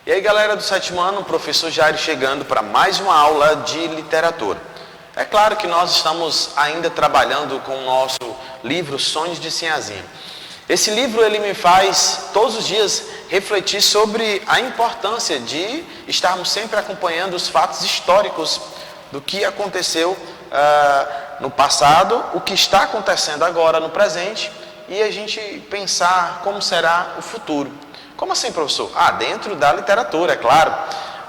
E aí, galera do sétimo ano, o professor Jairo chegando para mais uma aula de literatura. É claro que nós estamos ainda trabalhando com o nosso livro Sonhos de Sinhazinha. Esse livro ele me faz todos os dias refletir sobre a importância de estarmos sempre acompanhando os fatos históricos do que aconteceu no passado, o que está acontecendo agora no presente e a gente pensar como será o futuro. Como assim, professor? Dentro da literatura, é claro.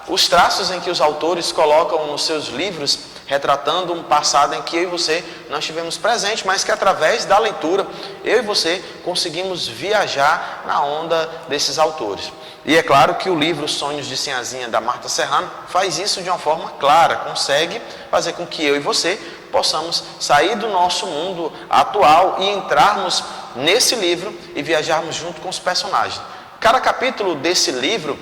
Os traços em que os autores colocam nos seus livros, retratando um passado em que eu e você não estivemos presentes, mas que através da leitura, eu e você conseguimos viajar na onda desses autores. E é claro que o livro Sonhos de Sinhazinha, da Marta Serrano, faz isso de uma forma clara, consegue fazer com que eu e você possamos sair do nosso mundo atual e entrarmos nesse livro e viajarmos junto com os personagens. Cada capítulo desse livro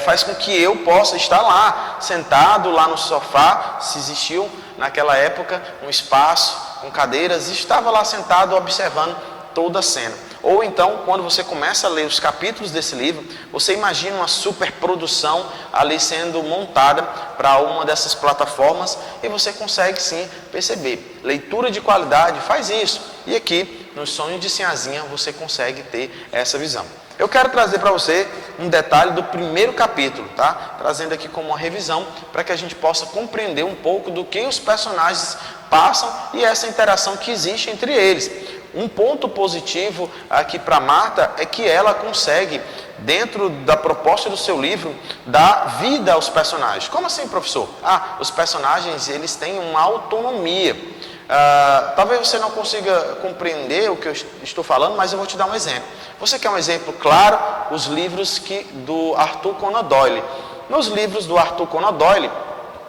faz com que eu possa estar lá, sentado lá no sofá, se existiu naquela época um espaço com cadeiras, e estava lá sentado observando toda a cena. Ou então, quando você começa a ler os capítulos desse livro, você imagina uma superprodução ali sendo montada para uma dessas plataformas e você consegue sim perceber. Leitura de qualidade faz isso. E aqui, nos Sonhos de Sinhazinha, você consegue ter essa visão. Eu quero trazer para você um detalhe do primeiro capítulo, tá? Trazendo aqui como uma revisão para que a gente possa compreender um pouco do que os personagens passam e essa interação que existe entre eles. Um ponto positivo aqui para Marta é que ela consegue, dentro da proposta do seu livro, dar vida aos personagens. Como assim, professor? Os personagens eles têm uma autonomia. Talvez você não consiga compreender o que eu estou falando, mas eu vou te dar um exemplo. Você quer um exemplo claro? Os livros do Arthur Conan Doyle. Nos livros do Arthur Conan Doyle,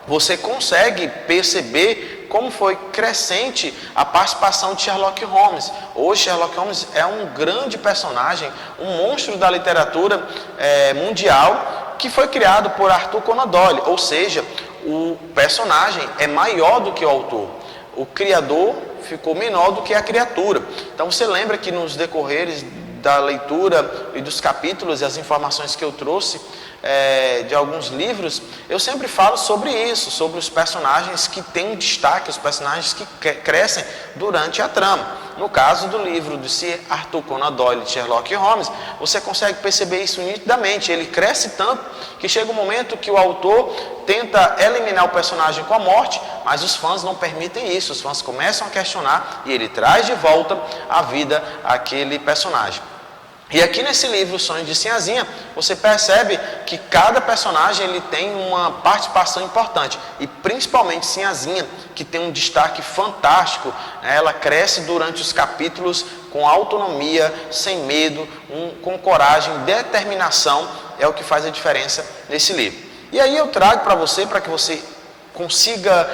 você consegue perceber como foi crescente a participação de Sherlock Holmes. Hoje, Sherlock Holmes é um grande personagem, um monstro da literatura mundial, que foi criado por Arthur Conan Doyle. Ou seja, o personagem é maior do que o autor. O criador ficou menor do que a criatura. Então você lembra que nos decorreres da leitura e dos capítulos e as informações que eu trouxe de alguns livros, eu sempre falo sobre isso, sobre os personagens que têm destaque, os personagens que crescem durante a trama. No caso do livro de Sir Arthur Conan Doyle de Sherlock Holmes, você consegue perceber isso nitidamente. Ele cresce tanto que chega um momento que o autor tenta eliminar o personagem com a morte, mas os fãs não permitem isso. Os fãs começam a questionar e ele traz de volta à vida aquele personagem. E aqui nesse livro, Sonhos de Sinhazinha, você percebe que cada personagem ele tem uma participação importante. E principalmente Sinhazinha, que tem um destaque fantástico. Ela cresce durante os capítulos com autonomia, sem medo, com coragem, determinação. É o que faz a diferença nesse livro. E aí eu trago para que você consiga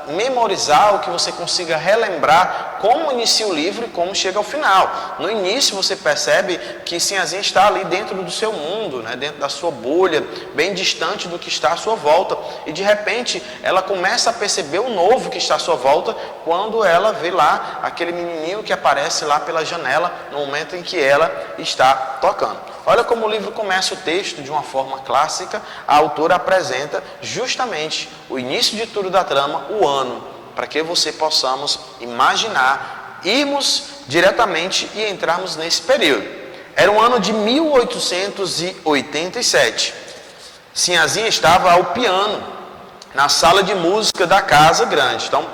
memorizar, ou que você consiga relembrar como inicia o livro e como chega ao final. No início você percebe que Sinhazinha está ali dentro do seu mundo, dentro da sua bolha, bem distante do que está à sua volta. E de repente ela começa a perceber o novo que está à sua volta quando ela vê lá aquele menininho que aparece lá pela janela no momento em que ela está tocando. Olha como o livro começa o texto de uma forma clássica. A autora apresenta justamente o início de tudo da trama, o ano, para que você possamos imaginar, irmos diretamente e entrarmos nesse período. Era um ano de 1887. Sinhazinha estava ao piano, na sala de música da Casa Grande. Então,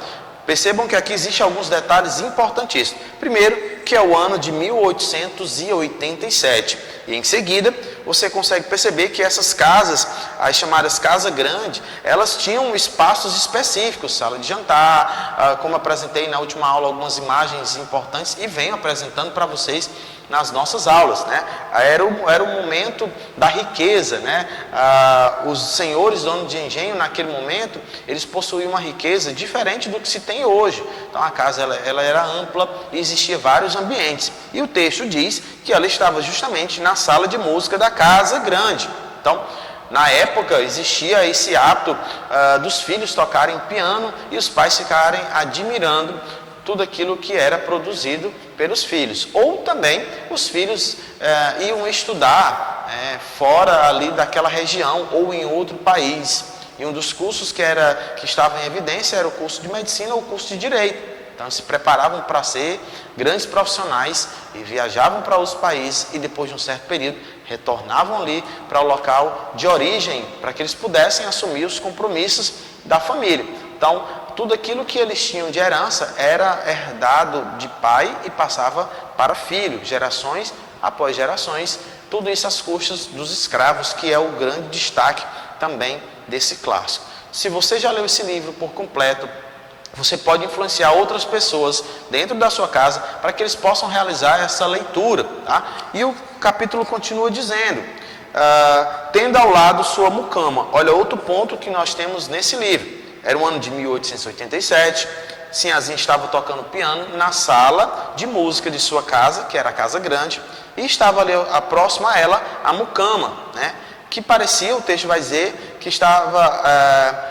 percebam que aqui existem alguns detalhes importantíssimos. Primeiro, que é o ano de 1887. E em seguida, você consegue perceber que essas casas, as chamadas Casa Grande, elas tinham espaços específicos, sala de jantar, como apresentei na última aula algumas imagens importantes e venho apresentando para vocês nas nossas aulas, Era o momento da riqueza, Os senhores donos de engenho naquele momento, eles possuíam uma riqueza diferente do que se tem hoje. Então a casa ela era ampla e existia vários ambientes. E o texto diz que ela estava justamente na sala de música da Casa Grande. Então, na época existia esse hábito dos filhos tocarem piano e os pais ficarem admirando tudo aquilo que era produzido pelos filhos. Ou também os filhos iam estudar fora ali daquela região ou em outro país. E um dos cursos que estava em evidência era o curso de medicina ou o curso de direito. Então, se preparavam para ser grandes profissionais e viajavam para outros países e depois de um certo período retornavam ali para o local de origem para que eles pudessem assumir os compromissos da família. Então, tudo aquilo que eles tinham de herança era herdado de pai e passava para filho, gerações após gerações, tudo isso às custas dos escravos, que é o grande destaque também desse clássico. Se você já leu esse livro por completo, você pode influenciar outras pessoas dentro da sua casa para que eles possam realizar essa leitura. Tá? E o capítulo continua dizendo, tendo ao lado sua mucama. Olha, outro ponto que nós temos nesse livro. Era o ano de 1887, Sinhazinha estava tocando piano na sala de música de sua casa, que era a casa grande, e estava ali próxima a ela a mucama, né? Que parecia, o texto vai dizer, que estava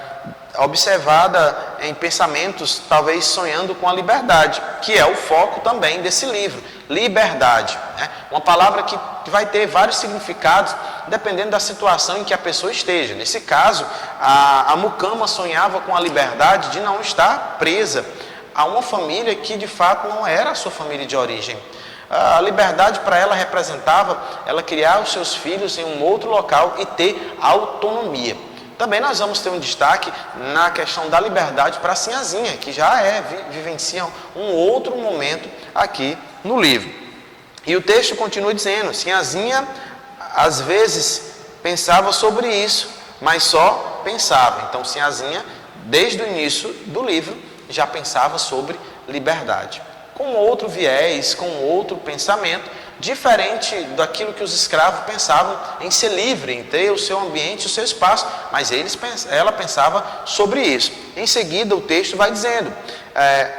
observada em pensamentos, talvez sonhando com a liberdade, que é o foco também desse livro, liberdade. Né? Uma palavra que vai ter vários significados, dependendo da situação em que a pessoa esteja. Nesse caso, a mucama sonhava com a liberdade de não estar presa a uma família que de fato não era a sua família de origem. A liberdade para ela representava ela criar os seus filhos em um outro local e ter autonomia. Também nós vamos ter um destaque na questão da liberdade para a Sinhazinha, que já vivencia um outro momento aqui no livro. E o texto continua dizendo, Sinhazinha às vezes pensava sobre isso, mas só pensava. Então Sinhazinha, desde o início do livro, já pensava sobre liberdade. Com outro viés, com outro pensamento, diferente daquilo que os escravos pensavam em ser livre, em ter o seu ambiente, o seu espaço, mas ela pensava sobre isso. Em seguida o texto vai dizendo,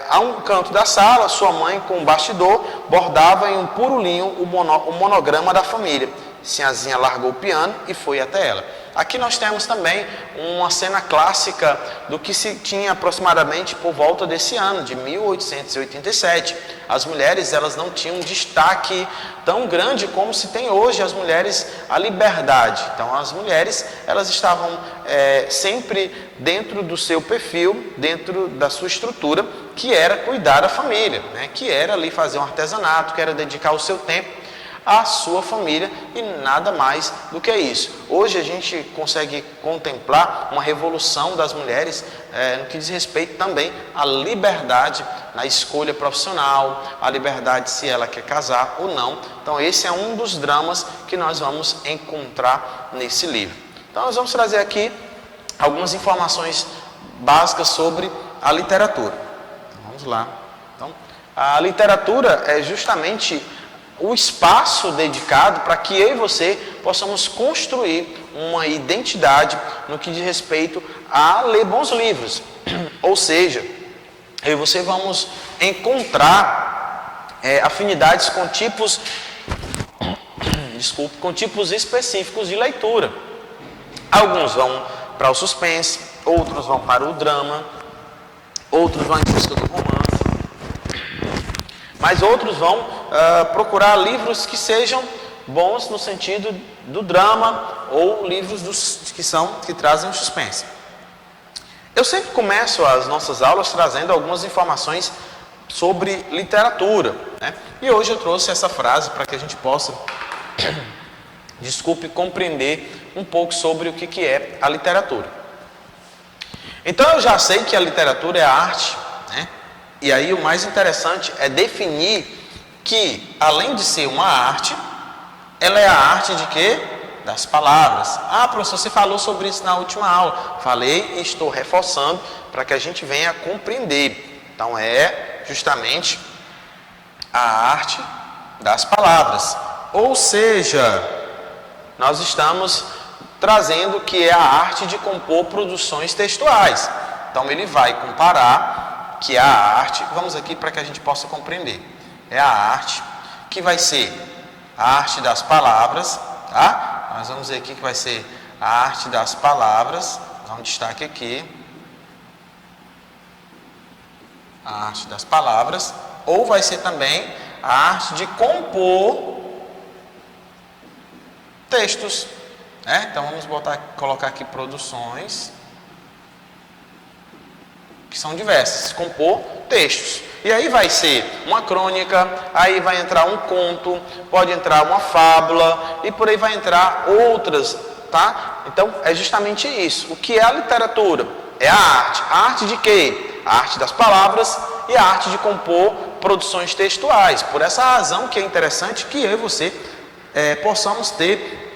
a um canto da sala, sua mãe com um bastidor bordava em um puro linho o monograma da família. Sinhazinha largou o piano e foi até ela. Aqui nós temos também uma cena clássica do que se tinha aproximadamente por volta desse ano, de 1887. As mulheres, elas não tinham um destaque tão grande como se tem hoje as mulheres a liberdade. Então as mulheres, elas estavam sempre dentro do seu perfil, dentro da sua estrutura, que era cuidar da família, né? Que era ali fazer um artesanato, que era dedicar o seu tempo à sua família e nada mais do que isso. Hoje a gente consegue contemplar uma revolução das mulheres no que diz respeito também à liberdade na escolha profissional, a liberdade se ela quer casar ou não. Então esse é um dos dramas que nós vamos encontrar nesse livro. Então nós vamos trazer aqui algumas informações básicas sobre a literatura. Vamos lá. Então, a literatura é justamente o espaço dedicado para que eu e você possamos construir uma identidade no que diz respeito a ler bons livros. Ou seja, eu e você vamos encontrar afinidades com tipos, com tipos específicos de leitura. Alguns vão para o suspense, outros vão para o drama, outros vão em busca do romance, mas outros vão procurar livros que sejam bons no sentido do drama ou livros que trazem o suspense. Eu sempre começo as nossas aulas trazendo algumas informações sobre literatura, né? E hoje eu trouxe essa frase para que a gente possa, compreender um pouco sobre o que é a literatura. Então eu já sei que a literatura é a arte, né? E aí o mais interessante é definir que, além de ser uma arte, ela é a arte de quê? Das palavras. Ah, professor, você falou sobre isso na última aula. Falei e estou reforçando para que a gente venha compreender. Então é justamente a arte das palavras. Ou seja, nós estamos trazendo que é a arte de compor produções textuais. Então ele vai comparar que é a arte, vamos aqui para que a gente possa compreender. É a arte que vai ser a arte das palavras, tá? Nós vamos ver aqui que vai ser a arte das palavras, dá um destaque aqui. A arte das palavras, ou vai ser também a arte de compor textos. Então vamos colocar aqui produções que são diversas, compor textos. E aí vai ser uma crônica, aí vai entrar um conto, pode entrar uma fábula e por aí vai entrar outras, tá? Então é justamente isso. O que é a literatura? É a arte. A arte de quê? A arte das palavras e a arte de compor produções textuais. Por essa razão que é interessante que eu e você possamos ter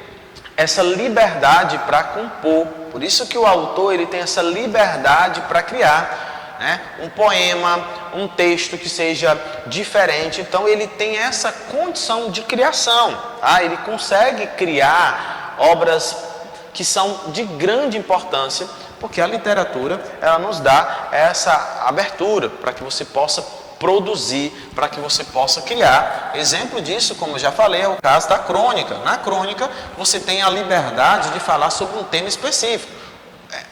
essa liberdade para compor. Por isso que o autor ele tem essa liberdade para criar, né? Um poema, um texto que seja diferente. Então ele tem essa condição de criação. Ele consegue criar obras que são de grande importância, porque a literatura ela nos dá essa abertura para que você possa produzir, para que você possa criar. Exemplo disso, como eu já falei, é o caso da crônica. Na crônica, você tem a liberdade de falar sobre um tema específico.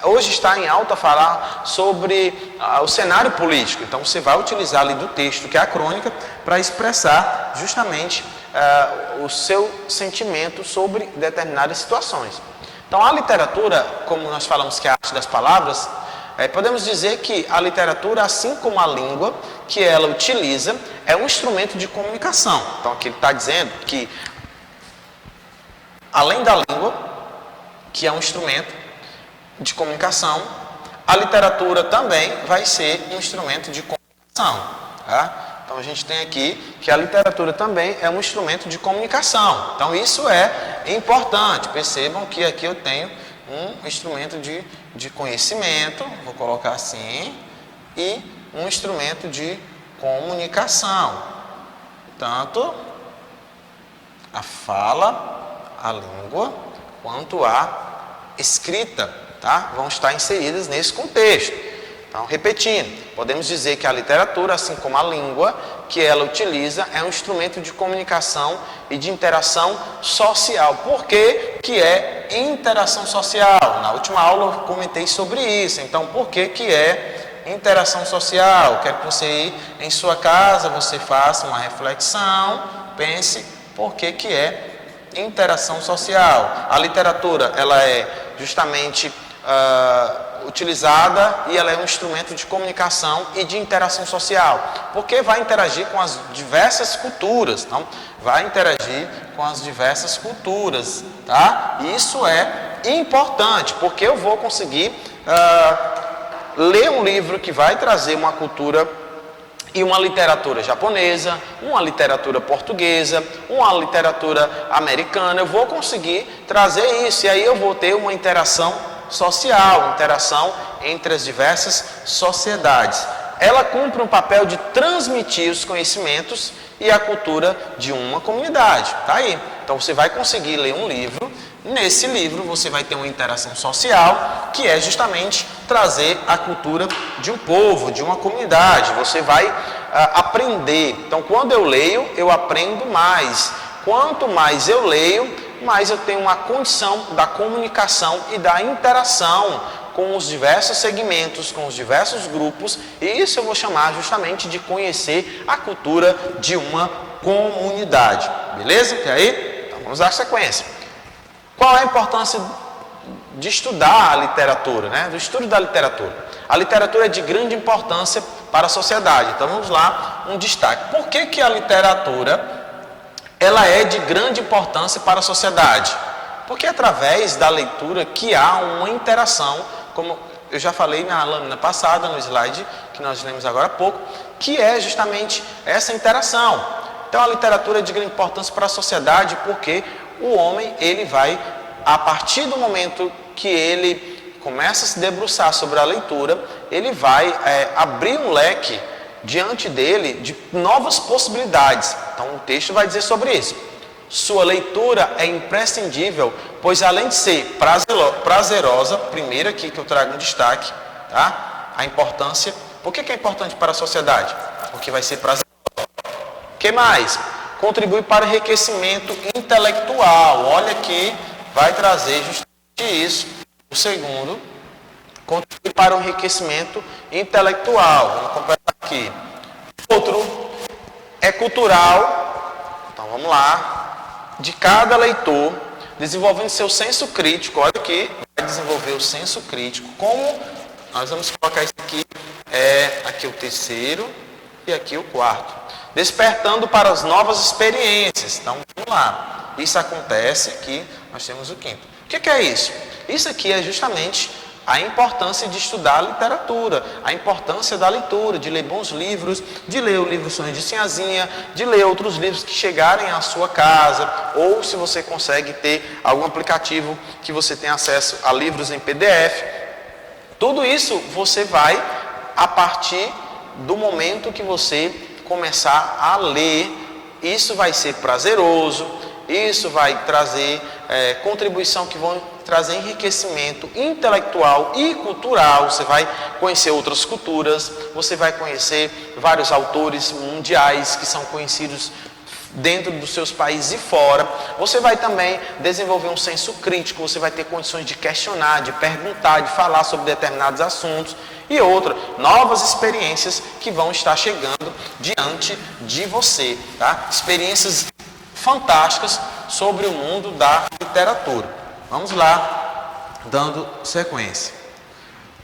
Hoje está em alta falar sobre o cenário político. Então, você vai utilizar ali do texto, que é a crônica, para expressar justamente o seu sentimento sobre determinadas situações. Então, a literatura, como nós falamos que é a arte das palavras, podemos dizer que a literatura, assim como a língua que ela utiliza, é um instrumento de comunicação. Então, aqui ele está dizendo que, além da língua, que é um instrumento de comunicação, a literatura também vai ser um instrumento de comunicação. Tá? Então, a gente tem aqui que a literatura também é um instrumento de comunicação. Então, isso é importante. Percebam que aqui eu tenho um instrumento de conhecimento, vou colocar assim, e um instrumento de comunicação. Tanto a fala, a língua, quanto a escrita, tá? Vão estar inseridas nesse contexto. Então, repetindo, podemos dizer que a literatura, assim como a língua que ela utiliza, é um instrumento de comunicação e de interação social. Por que é interação social? Na última aula eu comentei sobre isso. Então, por que é interação social? Quero que você, em sua casa, você faça uma reflexão, pense por que é interação social. A literatura, ela é justamente utilizada e ela é um instrumento de comunicação e de interação social, porque vai interagir com as diversas culturas, então, vai interagir com as diversas culturas, tá? E isso é importante, porque eu vou conseguir ler um livro que vai trazer uma cultura e uma literatura japonesa, uma literatura portuguesa, uma literatura americana. Eu vou conseguir trazer isso, e aí eu vou ter uma interação social, interação entre as diversas sociedades. Ela cumpre um papel de transmitir os conhecimentos e a cultura de uma comunidade. Tá aí. Então você vai conseguir ler um livro. Nesse livro você vai ter uma interação social, que é justamente trazer a cultura de um povo, de uma comunidade. Você vai aprender. Então, quando eu leio, eu aprendo mais. Quanto mais eu leio, mais eu tenho uma condição da comunicação e da interação com os diversos segmentos, com os diversos grupos, e isso eu vou chamar justamente de conhecer a cultura de uma comunidade. Beleza? E aí? Então, vamos dar a sequência. Qual é a importância de estudar a literatura, né? Do estudo da literatura? A literatura é de grande importância para a sociedade. Então, vamos lá, um destaque. Por que a literatura ela é de grande importância para a sociedade? Porque é através da leitura que há uma interação, como eu já falei na lâmina passada, no slide que nós lemos agora há pouco, que é justamente essa interação. Então a literatura é de grande importância para a sociedade, porque o homem, ele vai, a partir do momento que ele começa a se debruçar sobre a leitura, ele vai abrir um leque diante dele de novas possibilidades. Então o texto vai dizer sobre isso. Sua leitura é imprescindível, pois além de ser prazerosa, primeiro aqui que eu trago um destaque, tá? A importância. Por que é importante para a sociedade? Porque vai ser prazerosa. O que mais? Contribui para o enriquecimento intelectual. Olha aqui, vai trazer justamente isso. O segundo, contribui para o enriquecimento intelectual. Vamos completar aqui. Outro é cultural. Então vamos lá. De cada leitor, desenvolvendo seu senso crítico. Olha aqui, vai desenvolver o senso crítico. Como nós vamos colocar isso aqui, aqui o terceiro e aqui o quarto. Despertando para as novas experiências. Então, vamos lá. Isso acontece aqui, nós temos o quinto. O que é isso? Isso aqui é justamente a importância de estudar literatura, a importância da leitura, de ler bons livros, de ler o livro Sonhos de Sinhazinha, de ler outros livros que chegarem à sua casa, ou se você consegue ter algum aplicativo que você tenha acesso a livros em PDF. Tudo isso você vai, a partir do momento que você começar a ler, isso vai ser prazeroso, isso vai trazer contribuição que vão trazer enriquecimento intelectual e cultural. Você vai conhecer outras culturas, você vai conhecer vários autores mundiais que são conhecidos dentro dos seus países e fora. Você vai também desenvolver um senso crítico, você vai ter condições de questionar, de perguntar, de falar sobre determinados assuntos e novas experiências que vão estar chegando diante de você, tá? Experiências fantásticas sobre o mundo da literatura. Vamos lá, dando sequência.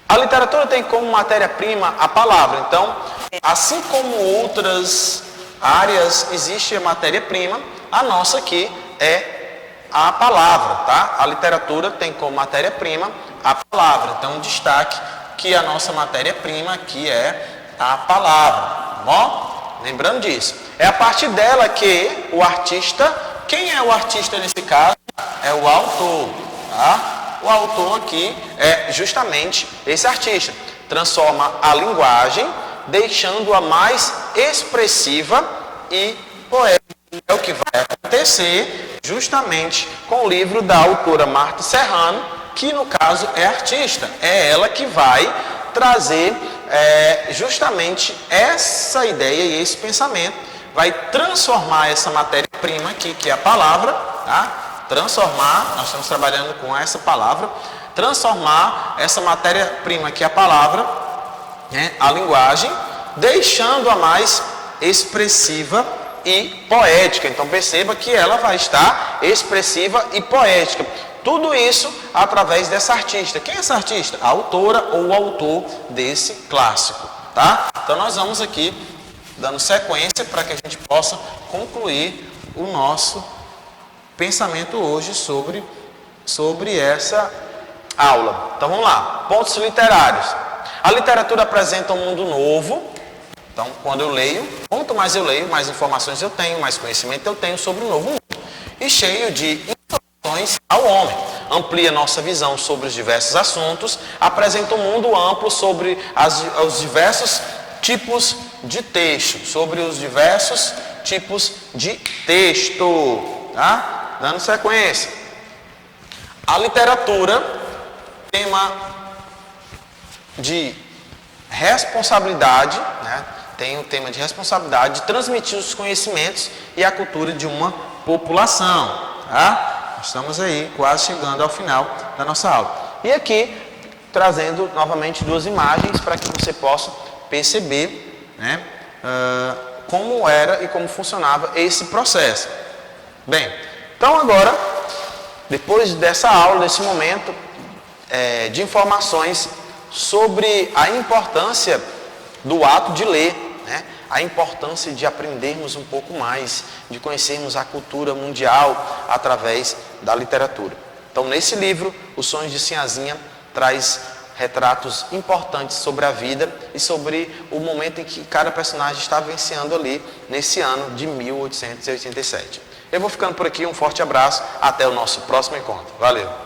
A literatura tem como matéria-prima a palavra. Então, assim como outras áreas existe a matéria-prima, a nossa aqui é a palavra, tá? A literatura tem como matéria-prima a palavra. Então, destaque que a nossa matéria-prima aqui é a palavra, tá bom? Lembrando disso. É a partir dela que o artista, quem é o artista nesse caso? É o autor, tá? O autor aqui é justamente esse artista. Transforma a linguagem, deixando-a mais expressiva e poética. É o que vai acontecer justamente com o livro da autora Marta Serrano, que no caso é artista. É ela que vai trazer justamente essa ideia e esse pensamento, vai transformar essa matéria-prima aqui, que é a palavra, tá? Transformar, nós estamos trabalhando com essa palavra, transformar essa matéria-prima que é a palavra, a linguagem, deixando-a mais expressiva e poética. Então perceba que ela vai estar expressiva e poética. Tudo isso através dessa artista. Quem é essa artista? A autora ou o autor desse clássico, tá? Então nós vamos aqui dando sequência para que a gente possa concluir o nosso pensamento hoje sobre essa aula. Então vamos lá, pontos literários. A literatura apresenta um mundo novo. Então quando eu leio, quanto mais eu leio, mais informações eu tenho, mais conhecimento eu tenho sobre o novo mundo. E cheio de informações ao homem. Amplia nossa visão sobre os diversos assuntos, apresenta um mundo amplo sobre os diversos tipos de texto, sobre os diversos tipos de texto, tá? Dando sequência. A literatura, tema de responsabilidade, né? Tem o tema de responsabilidade de transmitir os conhecimentos e a cultura de uma população, tá? Estamos aí quase chegando ao final da nossa aula. E aqui, trazendo novamente duas imagens para que você possa perceber, né, como era e como funcionava esse processo. Bem, então agora, depois dessa aula, desse momento de informações sobre a importância do ato de ler, né, a importância de aprendermos um pouco mais, de conhecermos a cultura mundial através da literatura. Então, nesse livro, Os Sonhos de Sinhazinha traz retratos importantes sobre a vida e sobre o momento em que cada personagem está vivenciando ali nesse ano de 1887. Eu vou ficando por aqui, um forte abraço, até o nosso próximo encontro. Valeu!